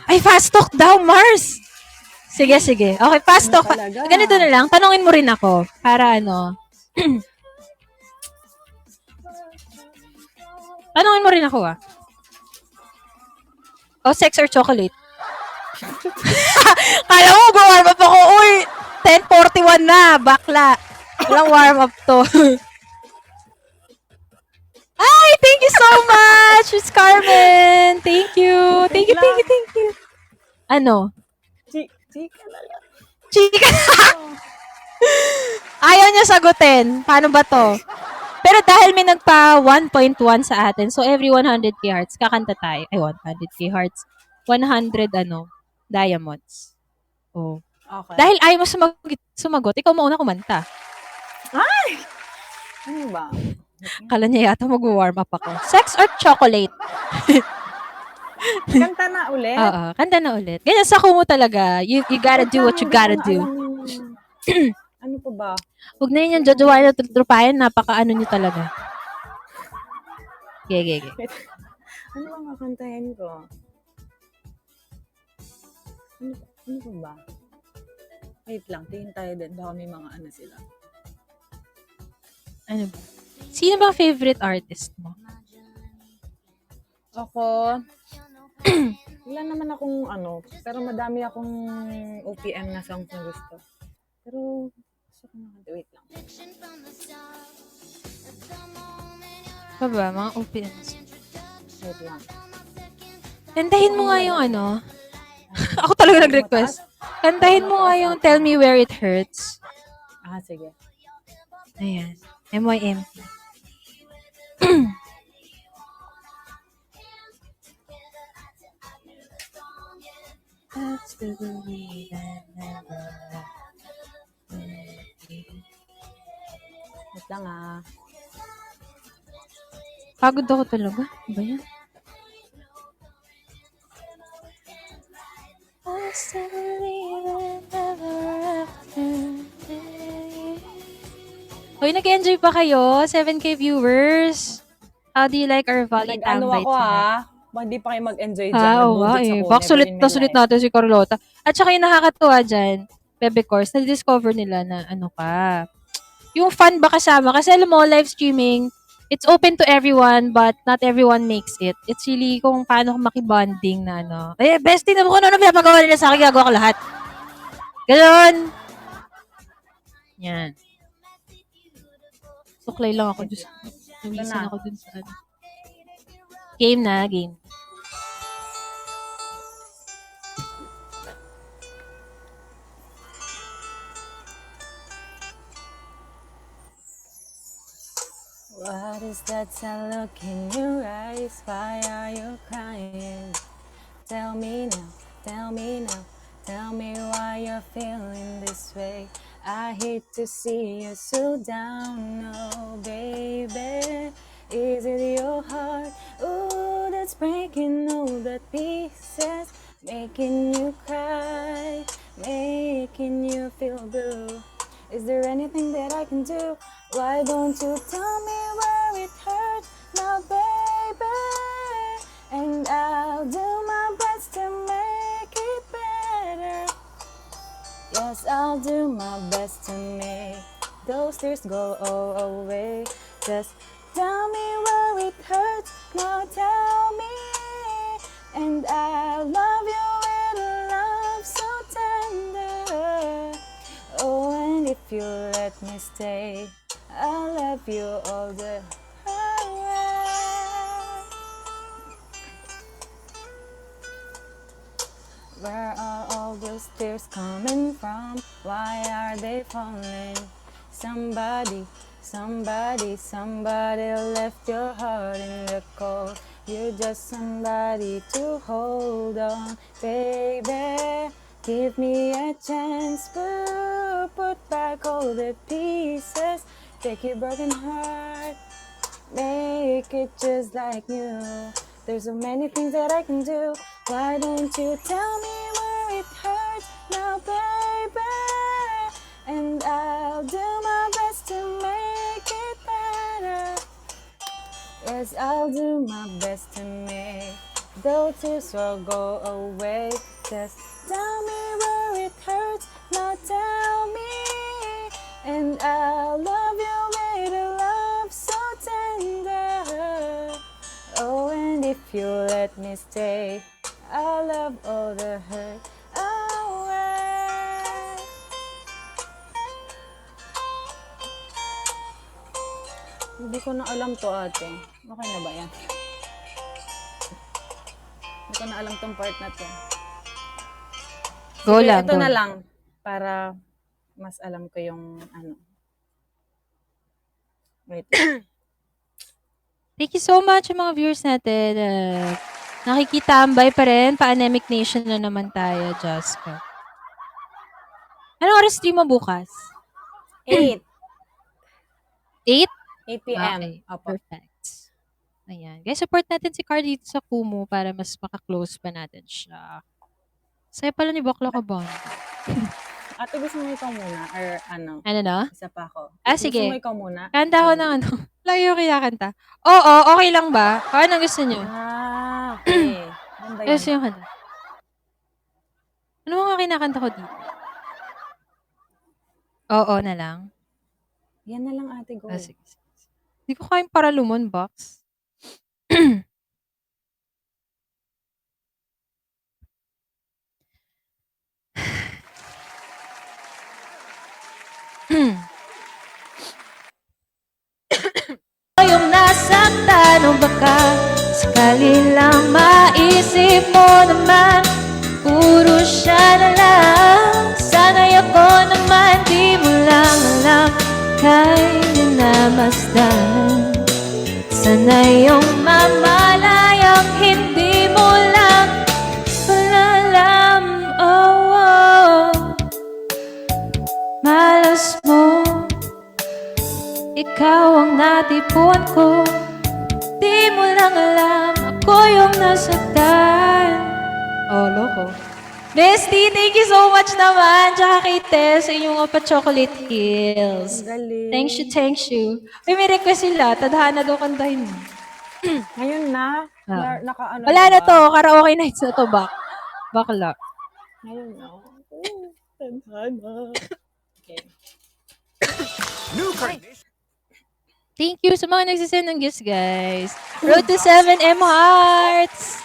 Ay, fast talk daw, Mars! Sige. Okay, fast talk. Ganito na lang, tanungin mo rin ako. Para tanungin mo rin ako O, sex or chocolate? Kala mo, warm up ako. Uy, 10:41 na, bakla. Walang warm up to. Ay, thank you so much, Miss Carmen. Thank you. Thank you. Ano? Chika na lang. Chika. Ayaw niya sagutin. Paano ba to? Pero dahil may nagpa 1.1 sa atin, so every 100k hearts, kakanta tayo. Ay, 100k hearts. 100 diamonds. Oh. Okay. Dahil ayaw mo sumagot, ikaw mauna kumanta. Ay! Ano ba? Kala niya yata mag-warm up ako. Sex or chocolate? Kanta na ulit? Oo, kanta na ulit. Ganyan sa kumo talaga. You gotta do what you gotta do. Ano pa ba? Huwag na yun yung jojowain na tutrupayan. Napaka-ano nyo talaga. Gege. Ano bang kakantahin ko? Ano pa ba? Wait lang, tingin tayo din. Baka may mga ano sila. Ano ba? Sino ba favorite artist mo? Ako, wala naman akong pero madami akong OPM na songs na gusto. Pero, gusto ko na wait lang. Ba, mga OPMs? Wait lang. Kantahin mo nga yung Ako talaga nag-request. Kantahin mo nga yung Tell Me Where It Hurts. Sige. Ayan. MYMP. That's the way that never left me. Wait lang Pagod ako talaga. Ano ba yan? That's the way that never left me. Hoy, nag-enjoy pa kayo? 7K viewers. How do you like our volley tambay ako tonight? Hindi pa kayo mag-enjoy dyan. Oo nga eh. Bak, sulit natin si Carlota. At saka yung nakakatuwa dyan, Bebe Course, na-discover nila na yung fun ba kasama? Kasi alam mo, live streaming, it's open to everyone, but not everyone makes it. It's really kung paano makibonding na bestie na mo kung ano pinapagawa nila sa akin, gagawa ko lahat. Ganon. Yan. Suklay lang ako. Diyos. Nawisan ako dun sa Game na, game. What is that sad look in your eyes? Why are you crying? Tell me now, tell me now. Tell me why you're feeling this way. I hate to see you so down, no, baby. Is it your heart? Ooh, that's breaking all the pieces, making you cry, making you feel blue. Is there anything that I can do? Why don't you tell me where it hurts now, baby? And I'll do my best to make it better. Yes, I'll do my best to make those tears go away. Just tell me where it hurts now, tell me. And I'll love you with a love so tender. Oh, and if you let me stay, I'll love you all the Where are all those tears coming from? Why are they falling? Somebody left your heart in the cold. You're just somebody to hold on, baby. Give me a chance, boo. Put back all the pieces. Take your broken heart, make it just like new. There's so many things that I can do. Why don't you tell me where it hurts now, baby? And I'll do my best to make it better. Yes, I'll do my best to make Though tears will go away, just tell me where it hurts, now tell me. And I'll love you with a love so tender. Oh, and if you let me stay, I'll love all the hurt away. Hindi ko na alam to, ate. Okay na ba yan? Hindi ko na alam tong part na to. Go Sige, lang, ito go na lang. lang. Para mas alam ko yung ano. Wait. Thank you so much sa mga viewers natin. Nakikitambay pa rin. Pa-Anemic Nation na naman tayo, Jessica. Anong oras stream mo bukas? 8. 8? 8 p.m. Okay, Opo. perfect. Ayan. Guys, support natin si Carl dito sa Kumu para mas maka-close pa natin siya. Saya pala ni Bakla Kabanda. Ate, gusto mo ikaw muna? Or ano? Ano na? Isa pa ako. Ah, Gusto sige. mo ikaw muna? Kanta ko ng ano. Lagi ko kinakanta. Oo, okay lang ba? Kung anong gusto nyo? Okay. Ano ba yan? Gusto yung kanta. Ano mga kinakanta ko dito? Oo na lang. Yan na lang, ate, go. Ah, sige. Hindi ko kayang Paralumon box. Yung nasaktan o baka sakali lang maisip mo naman puro siya na lang. Sana'y ako naman di mo lang alam kay dinamasdan. Sana yung mamalayang hindi mo lang palalam. Oh, oh. Malas mo, ikaw ang natipuan ko. Di mo lang alam, ako yung nasaktan. Oh, loko. Bestie, thank you so much naman. Tsaka kay Tess sa inyong pa-chocolate hills. Galing. Thanks you. Uy, may request sila. Tadhana daw kantahin mo. Ngayon na? Ah. Naka-ano Wala na ba? to. Karaoke nights na to, bakla. Ngayon na. Tadhana. Okay. New carnation. Thank you sa mga nagsisend ng gifts, guys. Road to 7M hearts.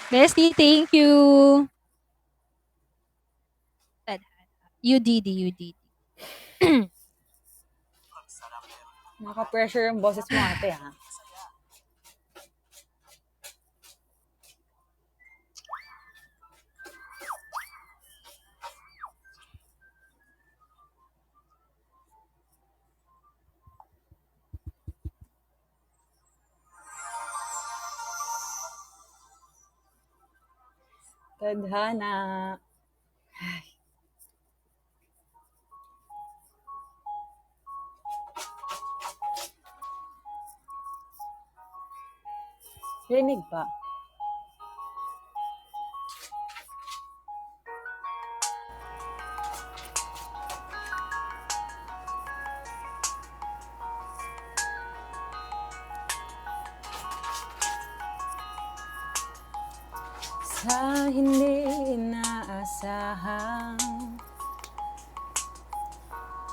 Bestie, thank you. UDD. Naka-pressure yung boses mo, ate, ha? Tadhana. Rinig pa. Sa hindi inaasahang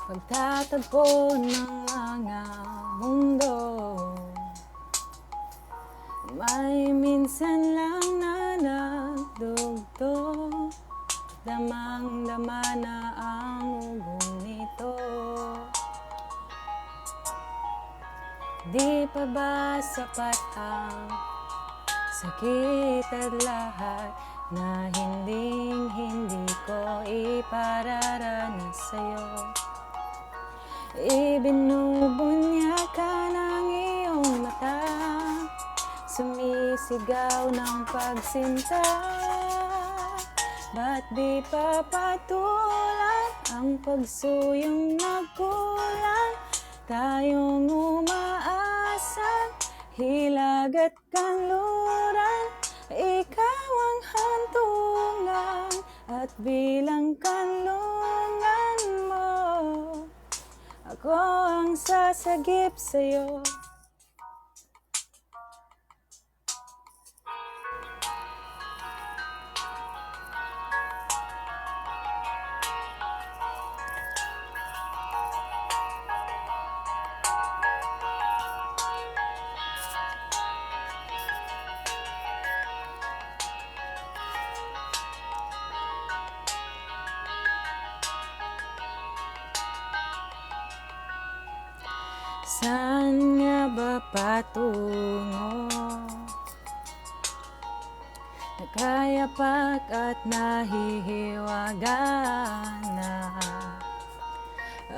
pagtatagpo ng mga mundo, may minsan lang na nagdugtong, damang-dama na ang ugong nito. Di pa ba sapat ang sakit at lahat na hindi ko ipararanas sa'yo? Ibinubunya ka ng iyong mata, sumisigaw ng pagsinta. Ba't di pa patulan ang pagsuyong nagkulang? Tayong umaasang hilag at kanluran, ikaw ang hantungan at bilang kanlungan mo, ako ang sasagip sa'yo. Saan nga ba patungo? Nakayapak at nahihiwaga na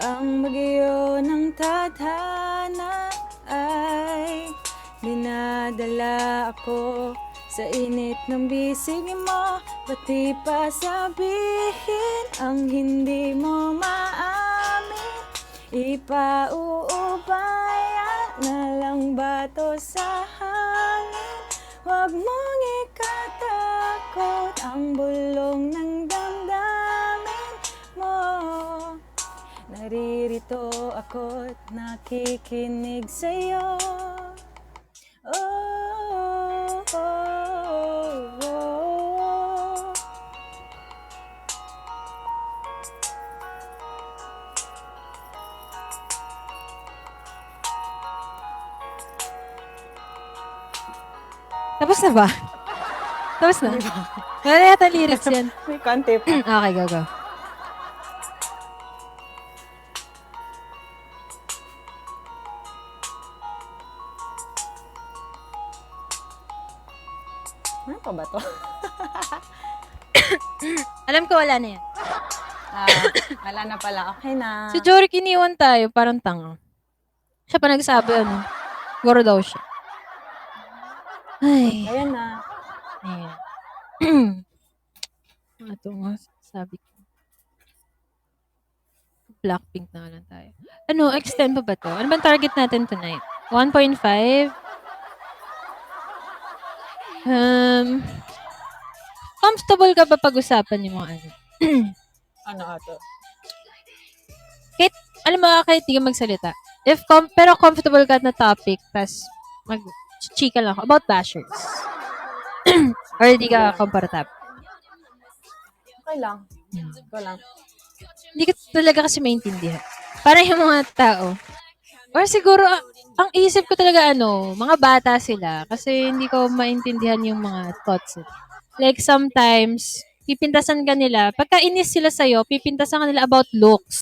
ang bagyo ng tadhana ay dinadala ako sa init ng bisig mo. Ba't di pa sabihin ang hindi mo maamin? Ipauubayan na lang ba to sa hangin? Huwag mong ikatakot ang bulong ng damdamin mo. Naririto ako't nakikinig sa'yo. Oh, oh, oh, oh. Tapos na ba? Tapos na? Wala yata lyrics yan. May konti pa. Okay, go. Ano pa ba to? Alam ko wala na yan. Wala na pala. Okay na. Si Jorik iniwan tayo, parang tanga. Siya pa nagsabi, goro daw siya. Ay. Ayan na. Ayan. Ito nga, sabi ko. Blackpink na lang tayo. Extend pa ba to? Ano bang target natin tonight? 1.5? Comfortable ka ba pag-usapan yung mga ano? Ano ato? Kahit, alam mo, kahit di ka magsalita. Pero comfortable ka na topic, tas mag-chika lang ako about bashers. Or di ka comfortable. Okay lang. Go lang. Hindi ka talaga kasi maintindihan. Parang yung mga tao. Or siguro, ang isip ko talaga mga bata sila. Kasi hindi ko maintindihan yung mga thoughts. Like sometimes, pipintasan ka nila. Pagka inis sila sa'yo, pipintasan ka nila about looks.